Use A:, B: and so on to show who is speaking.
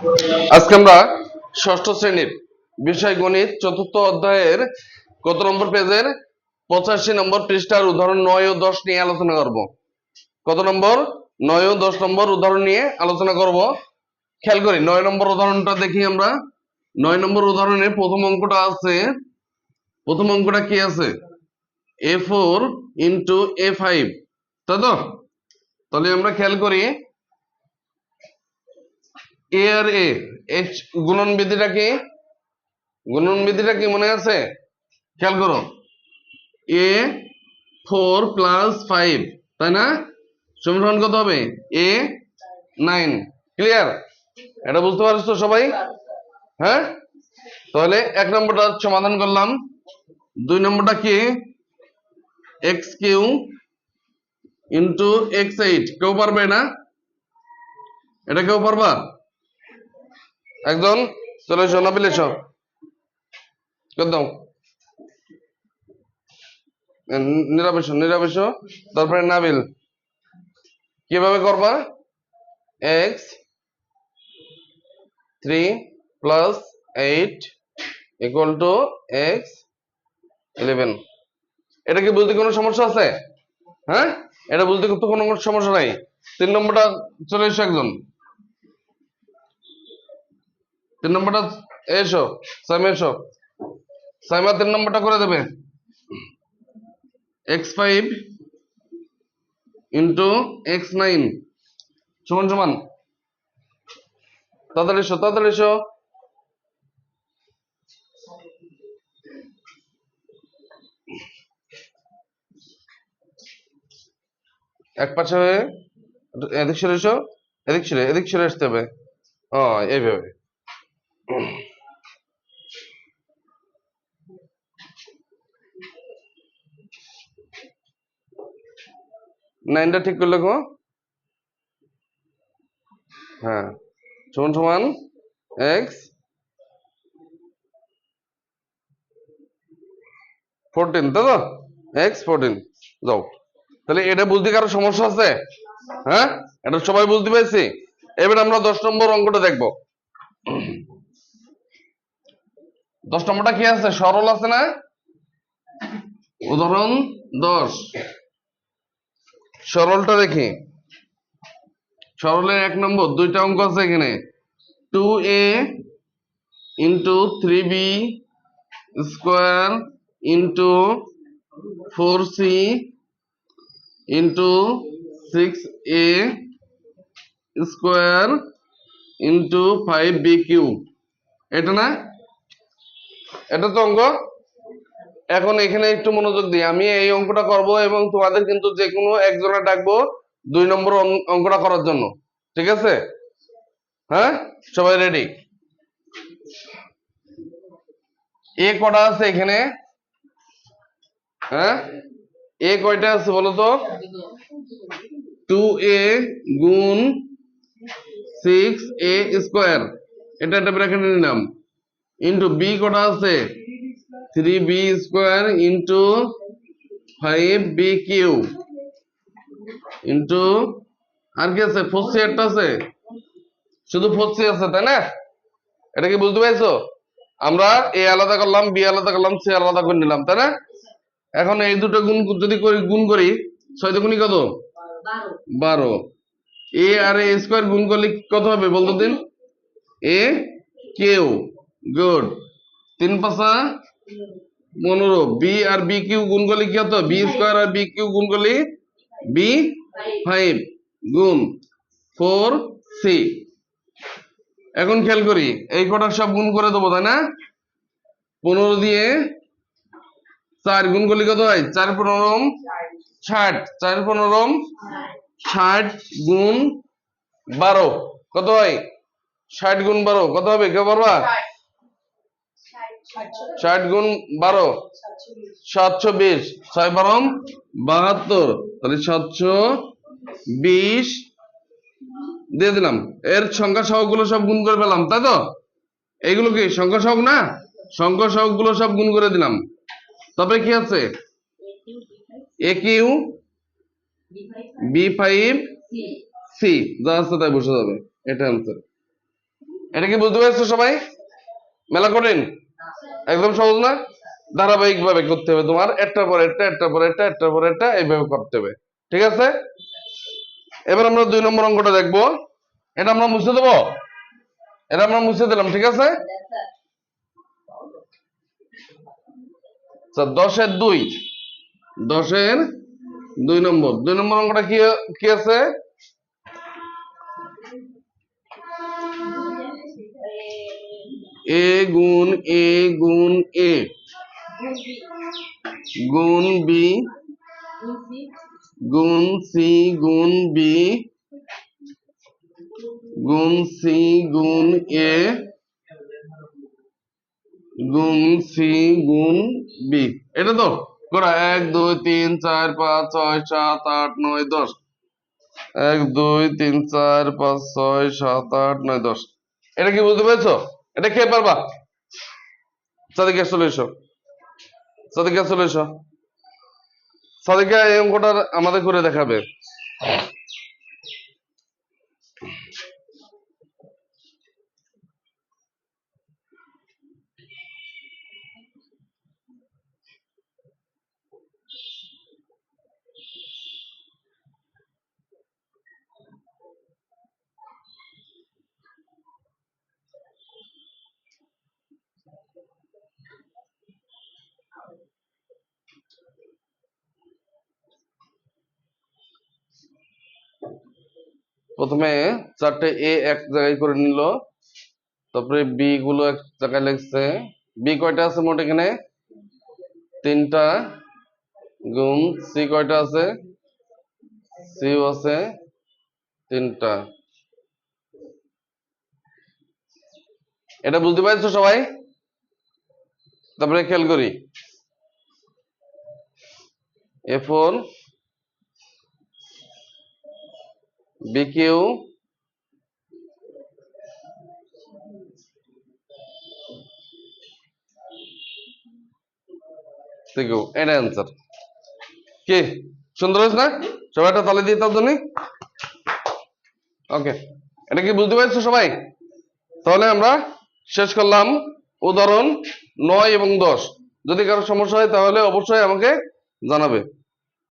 A: আজকে আমরা ষষ্ঠ শ্রেণীর বিষয় গণিত চতুর্থ অধ্যায়ের কত নম্বর পেজের 85 নম্বর পৃষ্ঠার উদাহরণ 9 ও 10 নিয়ে আলোচনা করব। কত নম্বর? 9 ও 10 নম্বর উদাহরণ নিয়ে আলোচনা করব। খেয়াল করি 9 নম্বর উদাহরণটা দেখি আমরা। 9 নম্বর উদাহরণে প্রথম অঙ্কটা আছে, প্রথম অঙ্কটা কি আছে? a4 ইন্টু a5, তাই তো? তাহলে আমরা খেয়াল করি এ আর এ গুণন বিধিটা কি? গুণন বিধিটা কি মনে আছে? খেয়াল করো, a4 প্লাস 5, তাই না? সমান কত হবে? a9। ক্লিয়ার? এটা বুঝতে পারছো তো সবাই? হ্যাঁ, তাহলে এক নম্বরটা সমাধান করলাম। 2 নম্বরটা কি? x3 into x8। কেউ পারবে না? এটা কেউ পারবা? একজন চলে এসো, নাবিল এসো, কর দাও। নীরব এসো, তারপরে নাবিল। কিভাবে করবা? x3 plus 8 equal to x11। এটা কি বলতে কোনো সমস্যা আছে? হ্যাঁ, এটা বলতে তো কোনো সমস্যা নাই। 3 নম্বরটা চলে এসো একজন, 3 নম্বরটা এসো, সাইমা এসো, সাইমা 3 নম্বরটা করে দেবে। x5 ইন্টু x9 সমান সমান, তাড়াতাড়ি এসো, তাড়াতাড়ি এসো। এক পাশে হয়ে এদিক সরে এসো, এদিক সরে আসতে হবে। এইভাবে। নাইনটা ঠিক করলে গো। হ্যাঁ, সমান সমান x14, তাই তো? x14 যাও। তাহলে এটা বুঝতে কারো সমস্যা আছে? হ্যাঁ, এটা সবাই বুঝতে পেরেছি। এবার আমরা 10 নম্বর অঙ্কটা দেখব। 10 নম্বরটা কি আছে? সরল আছে না? উদাহরণ 10, সরলটা দেখি। সরলের 1 নম্বর 2টা অঙ্ক আছে এখানে। 2a into 3b square into 4c into 6a square into 5b cube. এটা না? এটা তো অঙ্ক। এখন এখানে একটু মনোযোগ দিই, আমি এই অঙ্কটা করব এবং তোমাদের কিন্তু যে কোনো একজনে ডাকবো 2 নম্বর অঙ্কটা করার জন্য। ঠিক আছে? হ্যাঁ, সবাই রেডি? এ কটা আছে এখানে? হ্যাঁ, এ কয়টা আছে বলো তো? 2a গুণ 6a স্কোয়ার, এটা একটা ব্র্যাকেটে নিলাম, ইন্টু বি কটা আছে? 3b square into 5b cube into আর কি আছে? 4c একটা আছে, শুধু 4c আছে, তাই না? এটা কি বুঝতে পারছো? আমরা এ আলাদা করলাম, বি আলাদা করলাম, সি আলাদা করে নিলাম, তাই না? এখন এই দুটো গুণ যদি গুণ করি, 6 দুগুণী কত? 12। এ আর এ স্কোয়ার গুণ করলে কত হবে বলতো দিন? এ কিউ, গুড। 3 পাঁচা 15। বি আর বি কিউ গুণ করলে কি হতো? বি স্কোয়ার আর বি কিউ গুণ করলে বি 5 গুণ 4c। এখন খেয়াল করি, এই কটা সব গুণ করে দেবো, তাই না? 15 দিয়ে 4 গুণ করলে কত হয়? 4 15 60, 4 15 60 গুণ 12 কত হয়? 60 গুণ 12 কত হবে? কেউ পারবা? 60 গুণ 12 720, 6 12 72, তাহলে 720 দিয়ে দিলাম। এর সংখ্যা সহগ গুলো সব গুণ করে পেলাম, তাই তো? এইগুলো কি সংখ্যা সহগ না? সংখ্যা সহগ গুলো সব গুণ করে দিলাম। তবে কি আছে? এ কিউ বি5 সি, যা আছে তাই বসে যাবে, এটা আনসার। এটা কি বুঝতে পারছো সবাই? মেলা কঠিন? একদম সহজ না? ধারাবাহিক ভাবে করতে হবে তোমার, একটার পর একটা, একটার পর একটা, একটার পর একটা, এইভাবে করতে হবে। ঠিক আছে? এবার আমরা 2 নম্বর অঙ্কটা দেখবো। এটা আমরা মুছে দেবো, এটা আমরা মুছে দিলাম। ঠিক আছে? আচ্ছা, 10-এর 2, 10-এর 2 নম্বর, 2 নম্বর অঙ্কটা কি কি আছে? এ গুণ এ গুণ এ গুণ বি গুণ সি গুণ বি গুণ সি গুণ এ গুণ সি গুণ বি। এটা তো করা 1 2 3 4 5 6 7 8 9 10। 1 2 3 4 5 6 7 8 9 10। এটা কি বুঝতে পেরেছো? এটা কে পারবা? সাদিকা চলে এসো, সাদিকা চলে এসো। সাদিকা এই অঙ্কটা আমাদের করে দেখাবে। প্রথমে 4টে এ এক জায়গায় করে নিল, তারপরে বি গুলো এক জায়গায় লিখছে। বি কয়টা আছে মোট এখানে? 3টা। গুণ সি কয়টা আছে? সিও আছে 3টা। এটা বুঝতে পারছো সবাই? তারপরে খেয়াল করি, A4 BQ CQ, এটা অ্যান্সার। কি সুন্দর হয়েছে না? সবাই একটা তালে দিয়ে তার জন্য। ওকে, এটা কি বুঝতে পারছো সবাই? তাহলে আমরা শেষ করলাম উদাহরণ 9 এবং 10। যদি কারো সমস্যা হয় তাহলে অবশ্যই আমাকে জানাবে।